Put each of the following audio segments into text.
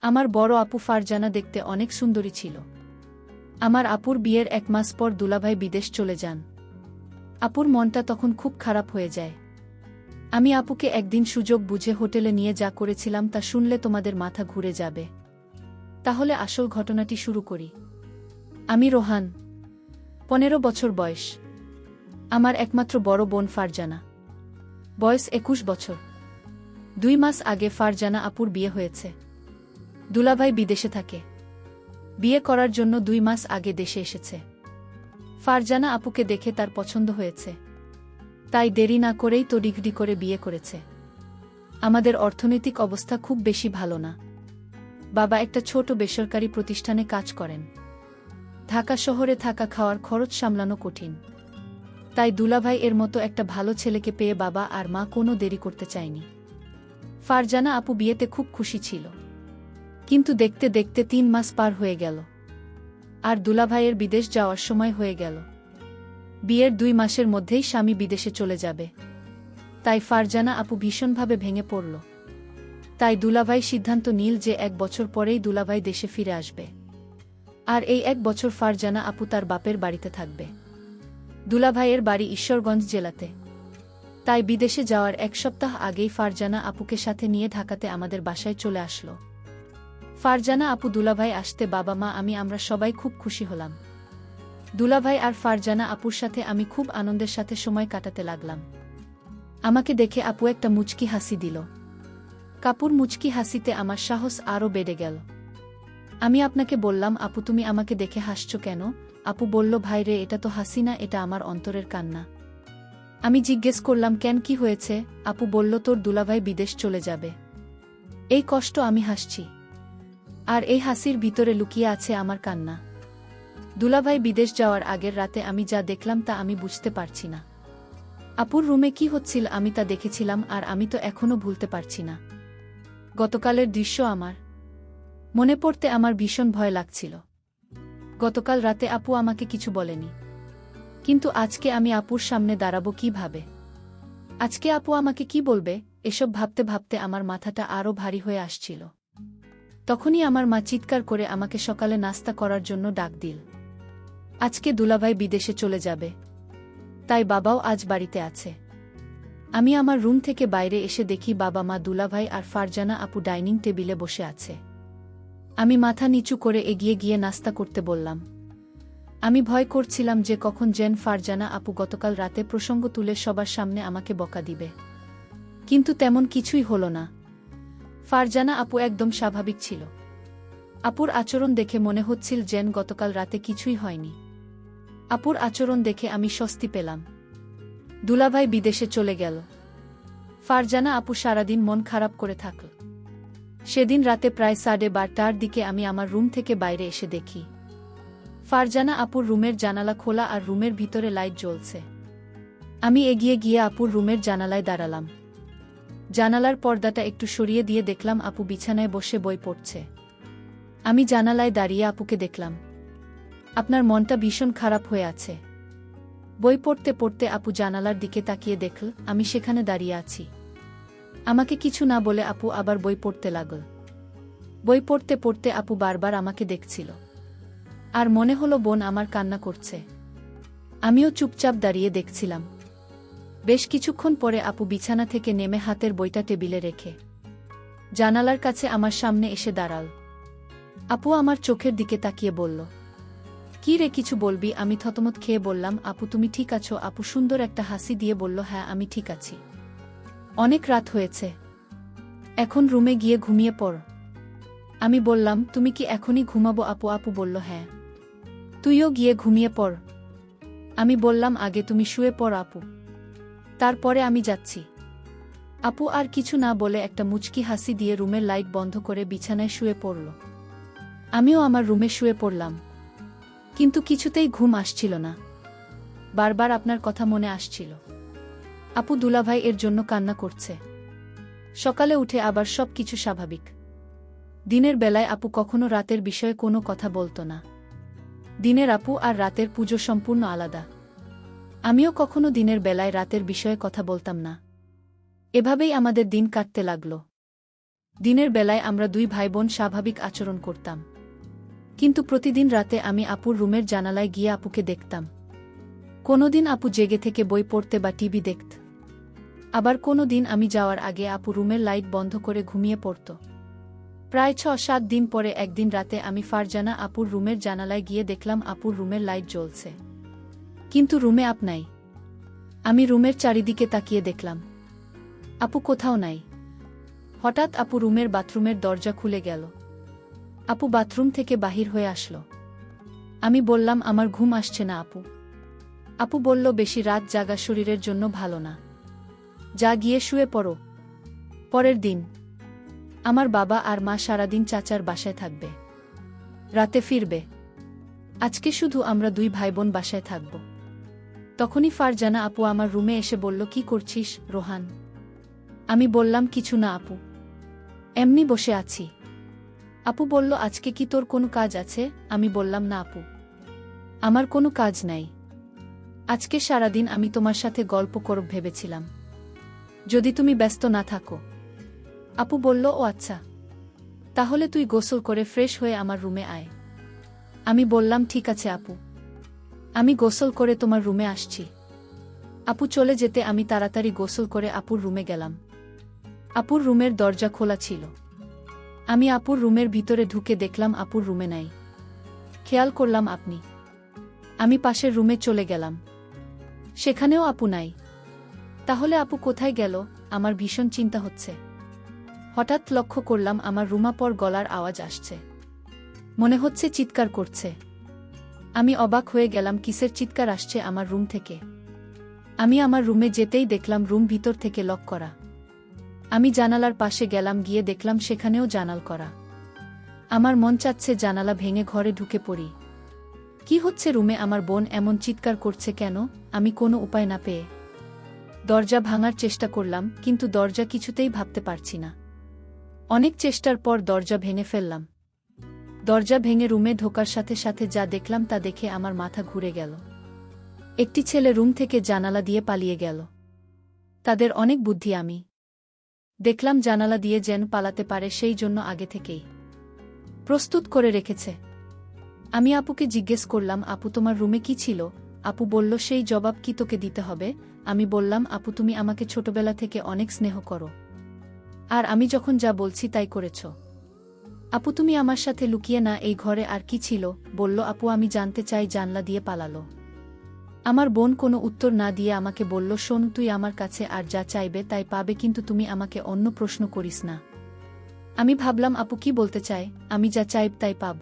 আমার বড় আপু ফারজানা দেখতে অনেক সুন্দরী ছিল। আমার আপুর বিয়ের 1 মাস পর দুলাভাই বিদেশ চলে যান। আপুর মনটা তখন খুব খারাপ হয়ে যায়। আমি আপুকে একদিন সুযোগ বুঝে হোটেলে নিয়ে যা করেছিলাম তা শুনলে তোমাদের মাথা ঘুরে যাবে। তাহলে আসল ঘটনাটি শুরু করি। আমি রোহান, 15 বছর বয়স। আমার একমাত্র বড় বোন ফারজানা, বয়স 21 বছর। 2 মাস আগে ফারজানা আপুর বিয়ে হয়েছে। দুলাভাই বিদেশে থাকে। বিয়ে করার জন্য 2 মাস আগে দেশে এসেছে। ফারজানা আপুকে দেখে তার পছন্দ হয়েছে, তাই দেরি না করেই তড়িঘড়ি করে বিয়ে করেছে। আমাদের অর্থনৈতিক অবস্থা খুব বেশি ভালো না। বাবা একটা ছোট বেসরকারি প্রতিষ্ঠানে কাজ করেন। ঢাকা শহরে থাকা খাওয়ার খরচ সামলানো কঠিন। তাই দুলাভাই এর মতো একটা ভালো ছেলেকে পেয়ে বাবা আর মা কোনো দেরি করতে চায়নি। ফারজানা আপু বিয়েতে খুব খুশি ছিল। কিন্তু দেখতে দেখতে 3 মাস পার হয়ে গেল, আর দুলাভাইয়ের বিদেশ যাওয়ার সময় হয়ে গেল। বিয়ের 2 মাসের মধ্যেই স্বামী বিদেশে চলে যাবে। তাই ফারজানা আপু ভীষণভাবে ভেঙে পড়ল। তাই দুলাভাই সিদ্ধান্ত নিল যে 1 বছর পরেই দুলাভাই দেশে ফিরে আসবে, আর এই 1 বছর ফারজানা আপু তার বাপের বাড়িতে থাকবে। দুলাভাইয়ের বাড়ি ঈশ্বরগঞ্জ জেলাতে। তাই বিদেশে যাওয়ার 1 সপ্তাহ আগেই ফারজানা আপুকে সাথে নিয়ে ঢাকাতে আমাদের বাসায় চলে আসলো। ফারজানা আপু দুলাভাই আসতে বাবা মা আমরা সবাই খুব খুশি হলাম। দুলাভাই আর ফারজানা আপুর সাথে আমি খুব আনন্দের সাথে সময় কাটাতে লাগলাম। আমাকে দেখে আপু একটা মুচকি হাসি দিল। কাপুর মুচকি হাসিতে আমার সাহস আরও বেড়ে গেল। আমি আপনাকে বললাম, আপু তুমি আমাকে দেখে হাসছো কেন? আপু বলল, ভাই রে, এটা তো হাসি না, এটা আমার অন্তরের কান্না। আমি জিজ্ঞেস করলাম, কেন, কি হয়েছে? আপু বলল, তোর দুলাভাই বিদেশ চলে যাবে, এই কষ্ট আমি হাসছি। আর এই হাসির ভিতরে লুকিয়ে আছে আমার কান্না। দুলাভাই বিদেশ যাওয়ার আগের রাতে আমি যা দেখলাম তা আমি বুঝতে পারছি না। আপুর রুমে কি হচ্ছিল আমি তা দেখেছিলাম, আর আমি তো এখনো ভুলতে পারছি না। গতকালের দৃশ্য আমার মনে পড়তে আমার ভীষণ ভয় লাগছিল। গতকাল রাতে আপু আমাকে কিছু বলেনি, কিন্তু আজকে আমি আপুর সামনে দাঁড়াবো কিভাবে? আজকে আপু আমাকে কি বলবে? এসব ভাবতে ভাবতে আমার মাথাটা আরও ভারী হয়ে আসছিল। তখনই আমার মা চিৎকার করে আমাকে সকালে নাস্তা করার জন্য ডাক দিল। আজকে দুলাভাই বিদেশে চলে যাবে, তাই বাবাও আজ বাড়িতে আছে। আমি আমার রুম থেকে বাইরে এসে দেখি বাবা মা, দুলাভাই আর ফারজানা আপু ডাইনিং টেবিলে বসে আছে। আমি মাথা নিচু করে এগিয়ে গিয়ে নাস্তা করতে বললাম। আমি ভয় করছিলাম যে কখন যেন ফারজানা আপু গতকাল রাতে প্রসঙ্গ তুলে সবার সামনে আমাকে বকা দিবে। কিন্তু তেমন কিছুই হলো না। ফারজানা আপু একদম স্বাভাবিক ছিল। আপুর আচরণ দেখে মনে হচ্ছিল যেন গতকাল রাতে কিছুই হয়নি। আপুর আচরণ দেখে আমি স্বস্তি পেলাম। দুলাভাই বিদেশে চলে গেল। ফারজানা আপু সারাদিন মন খারাপ করে থাকল। সেদিন রাতে প্রায় 12:30টার দিকে আমি আমার রুম থেকে বাইরে এসে দেখি ফারজানা আপুর রুমের জানালা খোলা আর রুমের ভিতরে লাইট জ্বলছে। আমি এগিয়ে গিয়ে আপুর রুমের জানালায় দাঁড়ালাম। জানালার পর্দাটা একটু সরিয়ে দিয়ে দেখলাম আপু বিছানায় বসে বই পড়ছে। আমি জানালায় দাঁড়িয়ে আপুকে দেখলাম। আপনার মনটা ভীষণ খারাপ হয়ে আছে। বই পড়তে পড়তে আপু জানালার দিকে তাকিয়ে দেখল আমি সেখানে দাঁড়িয়ে আছি। আমাকে কিছু না বলে আপু আবার বই পড়তে লাগল। বই পড়তে পড়তে আপু বারবার আমাকে দেখছিল, আর মনে হলো বোন আমার কান্না করছে। আমিও চুপচাপ দাঁড়িয়ে দেখছিলাম। বেশ কিছুক্ষণ পরে আপু বিছানা থেকে নেমে হাতের বইটা টেবিলে রেখে জানালার কাছে আমার সামনে এসে দাঁড়াল। আপু আমার চোখের দিকে তাকিয়ে বলল, কি রে, কিছু বলবি? আমি থতমত খেয়ে বললাম, আপু তুমি ঠিক আছো? আপু সুন্দর একটা হাসি দিয়ে বলল, হ্যাঁ আমি ঠিক আছি। অনেক রাত হয়েছে, এখন রুমে গিয়ে ঘুমিয়ে পড়। আমি বললাম, তুমি কি এখনই ঘুমাবো আপু? আপু বলল, হ্যাঁ, তুইও গিয়ে ঘুমিয়ে পড়। আমি বললাম, আগে তুমি শুয়ে পড় আপু, তারপরে আমি যাচ্ছি। আপু আর কিছু না বলে একটা মুচকি হাসি দিয়ে রুমের লাইট বন্ধ করে বিছানায় শুয়ে পড়ল। আমিও আমার রুমে শুয়ে পড়লাম, কিন্তু কিছুতেই ঘুম আসছিল না। বারবার আপনার কথা মনে আসছিল। আপু দুলাভাই এর জন্য কান্না করছে। সকালে উঠে আবার সব কিছু স্বাভাবিক। দিনের বেলায় আপু কখনো রাতের বিষয়ে কোনো কথা বলতো না। দিনের আপু আর রাতের পুজো সম্পূর্ণ আলাদা। আমিও কখনো দিনের বেলায় রাতের বিষয়ে কথা বলতাম না। এভাবেই আমাদের দিন কাটতে লাগল। দিনের বেলায় আমরা দুই ভাইবোন স্বাভাবিক আচরণ করতাম, কিন্তু প্রতিদিন রাতে আমি আপুর রুমের জানালায় গিয়ে আপুকে দেখতাম। কোনোদিন আপু জেগে থেকে বই পড়তে বা টিভি দেখত, আবার কোনোদিন আমি যাওয়ার আগে আপু রুমের লাইট বন্ধ করে ঘুমিয়ে পড়ত। প্রায় ৬-৭ দিন পরে একদিন রাতে আমি ফারজানা আপুর রুমের জানালায় গিয়ে দেখলাম আপুর রুমের লাইট জ্বলছে, কিন্তু রুমে আপ নাই। আমি রুমের চারিদিকে তাকিয়ে দেখলাম আপু কোথাও নাই। হঠাৎ আপু রুমের বাথরুমের দরজা খুলে গেল। আপু বাথরুম থেকে বাহির হয়ে আসলো। আমি বললাম আমার ঘুম আসছে না আপু। আপু বলল বেশি রাত জাগা শরীরের জন্য ভালো না, যা গিয়ে শুয়ে পড়ো। পরের দিন আমার বাবা আর মা সারাদিন চাচার বাসায় থাকবে, রাতে ফিরবে। আজকে শুধু আমরা দুই ভাইবোন বাসায় থাকব। তখনই ফারজানা আপু আমার রুমে এসে বলল, কি করছিস রোহান? আমি বললাম কিছু না আপু, এমনি বসে আছি। আপু বলল, আজকে কি তোর কোনো কাজ আছে? আমি বললাম না আপু, আমার কোনো কাজ নাই। আজকে সারাদিন আমি তোমার সাথে গল্প করব ভেবেছিলাম, যদি তুমি ব্যস্ত না থাকো। আপু বলল, ও আচ্ছা, তাহলে তুই গোসল করে ফ্রেশ হয়ে আমার রুমে আয়। আমি বললাম ঠিক আছে আপু, আমি গোসল করে তোমার রুমে আসছি। আপু চলে যেতে আমি তাড়াতাড়ি গোসল করে আপুর রুমে গেলাম। আপুর রুমের দরজা খোলা ছিল। আমি আপুর রুমের ভিতরে ঢুকে দেখলাম আপুর রুমে নাই। খেয়াল করলাম আপনি। আমি পাশের রুমে চলে গেলাম, সেখানেও আপু নাই। তাহলে আপু কোথায় গেল? আমার ভীষণ চিন্তা হচ্ছে। হঠাৎ লক্ষ্য করলাম আমার রুমাপর গলার আওয়াজ আসছে, মনে হচ্ছে চিৎকার করছে। আমি অবাক হয়ে গেলাম, কিসের চিৎকার আসছে আমার রুম থেকে। আমি আমার রুমে যেতেই দেখলাম রুম ভিতর থেকে লক করা। আমি জানালার পাশে গেলাম, গিয়ে দেখলাম সেখানেও জানাল করা। আমার মন চাচ্ছে জানালা ভেঙে ঘরে ঢুকে পড়ি। কি হচ্ছে রুমে? আমার বোন এমন চিৎকার করছে কেন? আমি কোনো উপায় না পেয়ে দরজা ভাঙার চেষ্টা করলাম, কিন্তু দরজা কিছুতেই ভাবতে পারছি না। অনেক চেষ্টার পর দরজা ভেঙে ফেললাম। দরজা ভেঙে রুমে ঢোকার সাথে সাথে যা দেখলাম তা দেখে আমার মাথা ঘুরে গেল। একটি ছেলে রুম থেকে জানালা দিয়ে পালিয়ে গেল। তাদের অনেক বুদ্ধি। আমি দেখলাম জানালা দিয়ে যেন পালাতে পারে সেই জন্য আগে থেকেই প্রস্তুত করে রেখেছে। আমি আপুকে জিজ্ঞেস করলাম, আপু তোমার রুমে কি ছিল? আপু বলল, সেই জবাব কি তোকে দিতে হবে? আমি বললাম, আপু তুমি আমাকে ছোটবেলা থেকে অনেক স্নেহ করো, আর আমি যখন যা বলছি তাই করেছ। আপু তুমি আমার সাথে লুকিয়ে না, এই ঘরে আর কি ছিল? বলল, আপু আমি জানতে চাই জানলা দিয়ে পালালো। আমার বোন কোনো উত্তর না দিয়ে আমাকে বলল, শোন তুই আমার কাছে আর যা চাইবে তাই পাবে, কিন্তু তুমি আমাকে অন্য প্রশ্ন করিস না। আমি ভাবলাম আপু কি বলতে চায়, আমি যা চাইব তাই পাব।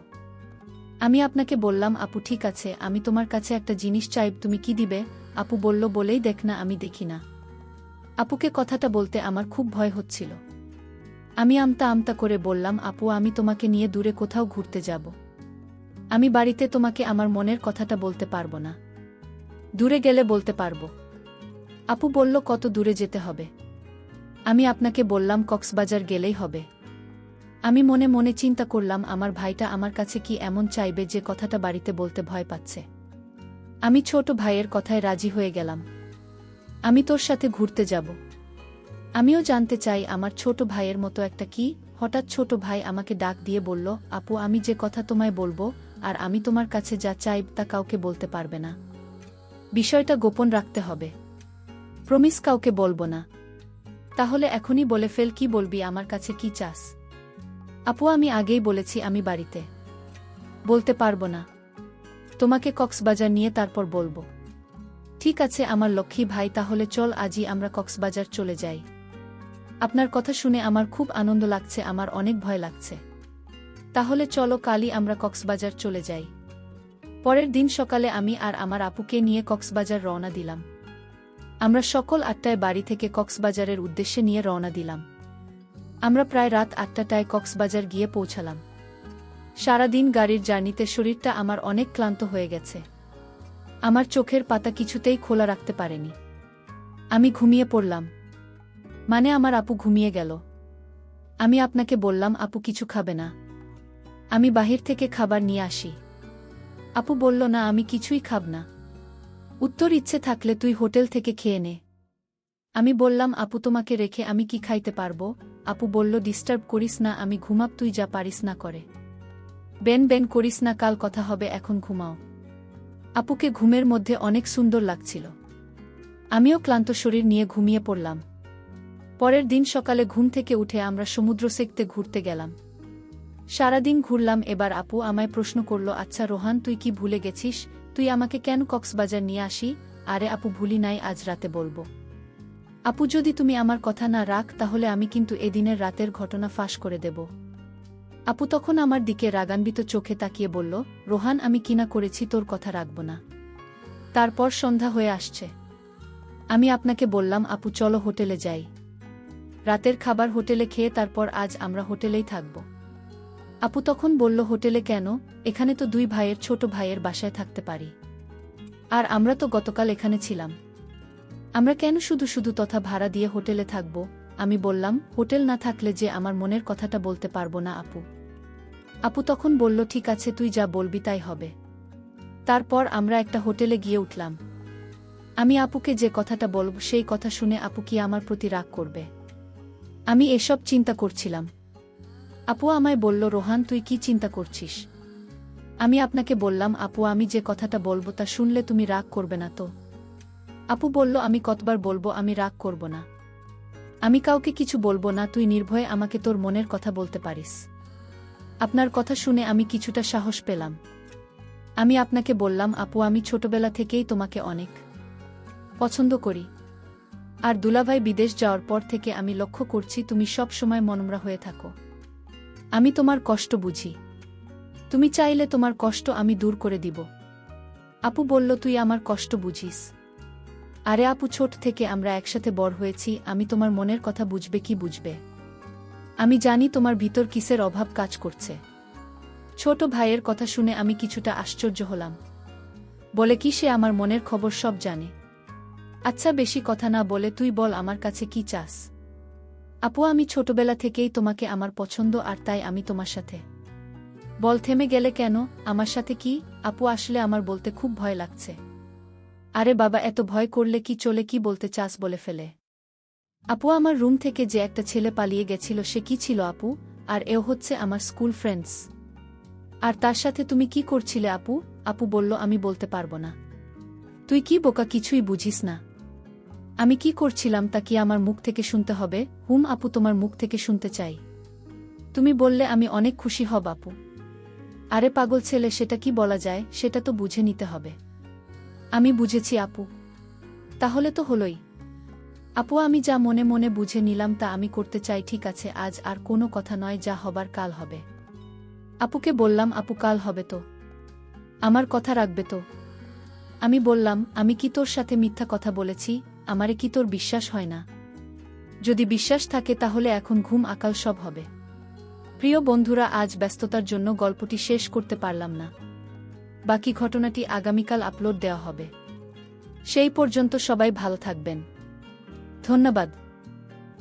আমি আপনাকে বললাম, আপু ঠিক আছে, আমি তোমার কাছে একটা জিনিস চাইব, তুমি কি দিবে? আপু বলল, বলেই দেখ না, আমি দেখি না। আপুকে কথাটা বলতে আমার খুব ভয় হচ্ছিল। আমি আমতা আমতা করে বললাম, আপু আমি তোমাকে নিয়ে দূরে কোথাও ঘুরতে যাব। আমি বাড়িতে তোমাকে আমার মনের কথাটা বলতে পারবো না, দূরে গেলে বলতে পারবো। আপু বলল, কত দূরে যেতে হবে? আমি আপনাকে বললাম কক্সবাজার গেলেই হবে। আমি মনে মনে চিন্তা করলাম, আমার ভাইটা আমার কাছে কি এমন চাইবে যে কথাটা বাড়িতে বলতে ভয় পাচ্ছে। আমি ছোট ভাইয়ের কথায় রাজি হয়ে গেলাম। আমি তোর সাথে ঘুরতে যাব। আমিও জানতে চাই আমার ছোট ভাইয়ের মতো একটা কি। হঠাৎ ছোট ভাই আমাকে ডাক দিয়ে বলল, আপু আমি যে কথা তোমায় বলবো আর আমি তোমার কাছে যা চাইব তা কাউকে বলতে পারবে না, বিষয়টা গোপন রাখতে হবে। প্রমিস কাউকে বলবো না। তাহলে এখনই বলে ফেল, কি বলবি? আমার কাছে কি চাস? আপু আমি আগেই বলেছি আমি বাড়িতে বলতে পারবো না, তোমাকে কক্সবাজার নিয়ে তারপর বলবো। ঠিক আছে আমার লক্ষ্মী ভাই, তাহলে চল আজই আমরা কক্সবাজার চলে যাই। আপনার কথা শুনে আমার খুব আনন্দ লাগছে, আমার অনেক ভয় লাগছে। তাহলে চলো কালই আমরা কক্সবাজার চলে যাই। পরের দিন সকালে আমি আর আমার আপুকে নিয়ে কক্সবাজার রওনা দিলাম। আমরা সকল 8টায় বাড়ি থেকে কক্সবাজারের উদ্দেশ্যে নিয়ে রওনা দিলাম। আমরা প্রায় রাত 8টায় কক্সবাজার গিয়ে পৌঁছালাম। সারাদিন গাড়ির জার্নিতে শরীরটা আমার অনেক ক্লান্ত হয়ে গেছে। আমার চোখের পাতা কিছুতেই খোলা রাখতে পারেনি। আমি ঘুমিয়ে পড়লাম। মানে আমার আপু ঘুমিয়ে গেল। আমি আপনাকে বললাম, আপু কিছু খাবে না? আমি বাহির থেকে খাবার নিয়ে আসি। আপু বলল, না আমি কিছুই খাব না। উত্তর, ইচ্ছে থাকলে তুই হোটেল থেকে খেয়ে নে। আমি বললাম, আপু তোমাকে রেখে আমি কি খাইতে পারবো? আপু বলল, ডিস্টার্ব করিস না, আমি ঘুমাব, তুই যা পারিস না করে। বেন বেন করিস না, কাল কথা হবে, এখন ঘুমাও। আপুকে ঘুমের মধ্যে অনেক সুন্দর লাগছিল। আমিও ক্লান্ত শরীর নিয়ে ঘুমিয়ে পড়লাম। পরের দিন সকালে ঘুম থেকে উঠে আমরা সমুদ্র সেকতে ঘুরতে গেলাম। সারাদিন ঘুরলাম। এবার আপু আমায় প্রশ্ন করল, আচ্ছা রোহান, তুই কি ভুলে গেছিস? তুই আমাকে কেন কক্সবাজার নিয়ে আসি? আরে আপু, ভুলি নাই, আজ রাতে বলবো। আপু, যদি তুমি আমার কথা না রাখ তাহলে আমি কিন্তু এদিনের রাতের ঘটনা ফাঁস করে দেব। আপু তখন আমার দিকে রাগান্বিত চোখে তাকিয়ে বলল, রোহান, আমি কিনা করেছি তোর কথা রাখব না? তারপর সন্ধ্যা হয়ে আসছে। আমি আপনাকে বললাম, আপু চলো হোটেলে যাই। রাতের খাবার হোটেলে খেয়ে তারপর আজ আমরা হোটেলেই থাকব। আপু তখন বলল, হোটেলে কেন? এখানে তো দুই ভাইয়ের ছোট ভাইয়ের বাসায় থাকতে পারি। আর আমরা তো গতকাল এখানে ছিলাম। আমরা কেন শুধু শুধু তথা ভাড়া দিয়ে হোটেলে থাকব? আমি বললাম, হোটেল না থাকলে যে আমার মনের কথাটা বলতে পারবো না আপু। আপু তখন বলল, ঠিক আছে, তুই যা বলবি তাই হবে। তারপর আমরা একটা হোটেলে গিয়ে উঠলাম। আমি আপুকে যে কথাটা বলব সেই কথা শুনে আপু কি আমার প্রতি রাগ করবে? আমি এসব চিন্তা করছিলাম। আপু আমায় বলল, রোহান, তুই কি চিন্তা করছিস? আমি আপনাকে বললাম, আপু আমি যে কথাটা বলবো তা শুনলে তুমি রাগ করবে না তো? আপু বলল, আমি কতবার বলবো আমি রাগ করব না। আমি কাউকে কিছু বলবো না, তুই নির্ভয়ে আমাকে তোর মনের কথা বলতে পারিস। আপনার কথা শুনে আমি কিছুটা সাহস পেলাম। আমি আপনাকে বললাম, আপু আমি ছোটবেলা থেকেই তোমাকে অনেক পছন্দ করি। আর দুলাভাই বিদেশ যাওয়ার পর থেকে আমি লক্ষ্য করছি তুমি সব সময় মনমরা হয়ে থাকো। আমি তোমার কষ্ট বুঝি। তুমি চাইলে তোমার কষ্ট আমি দূর করে দিব। আপু বলল, তুই আমার কষ্ট বুঝিস? আরে আপু, ছোট থেকে আমরা একসাথে বড় হয়েছি, আমি তোমার মনের কথা বুঝবে কি বুঝবে? আমি জানি তোমার ভিতর কিসের অভাব কাজ করছে। ছোট ভাইয়ের কথা শুনে আমি কিছুটা আশ্চর্য হলাম। বলে কি সে আমার মনের খবর সব জানে? আচ্ছা বেশি কথা না বলে তুই বল আমার কাছে কি চাস? আপু আমি ছোটবেলা থেকেই তোমাকে আমার পছন্দ, আর তাই আমি তোমার সাথে। বল, থেমে গেলে কেন? আমার সাথে কি? আপু আসলে আমার বলতে খুব ভয় লাগছে। আরে বাবা, এত ভয় করলে কি চলে, কি বলতে চাস বলে ফেলে। আপু আমার রুম থেকে যে একটা ছেলে পালিয়ে গেছিল সে কি ছিল আপু? আর এও হচ্ছে আমার স্কুল ফ্রেন্ডস। আর তার সাথে তুমি কি করছিলে আপু? আপু বলল, আমি বলতে পারবো না। তুই কি বোকা, কিছুই বুঝিস না? আমি কি করছিলাম তা কি আমার মুখ থেকে শুনতে হবে? হুম আপু, তোমার মুখ থেকে শুনতে চাই। তুমি বললে আমি অনেক খুশি হব আপু। আরে পাগল ছেলে, সেটা কি বলা যায়? সেটা তো বুঝে নিতে হবে। আমি বুঝেছি আপু। তাহলে তো হলোই। আপু আমি যা মনে মনে বুঝে নিলাম তা আমি করতে চাই। ঠিক আছে, আজ আর কোনো কথা নয়, যা হবার কাল হবে। আপুকে বললাম, আপু কাল হবে তো? আমার কথা রাখবে তো? আমি বললাম, আমি কি তোর সাথে মিথ্যা কথা বলেছি? আমারে কি তোর বিশ্বাস হয় না? যদি বিশ্বাস থাকে তাহলে এখন ঘুম, আকাল সব হবে। প্রিয় বন্ধুরা, আজ ব্যস্ততার জন্য গল্পটি শেষ করতে পারলাম না। বাকি ঘটনাটি আগামীকাল আপলোড দেওয়া হবে। সেই পর্যন্ত সবাই ভালো থাকবেন। ধন্যবাদ।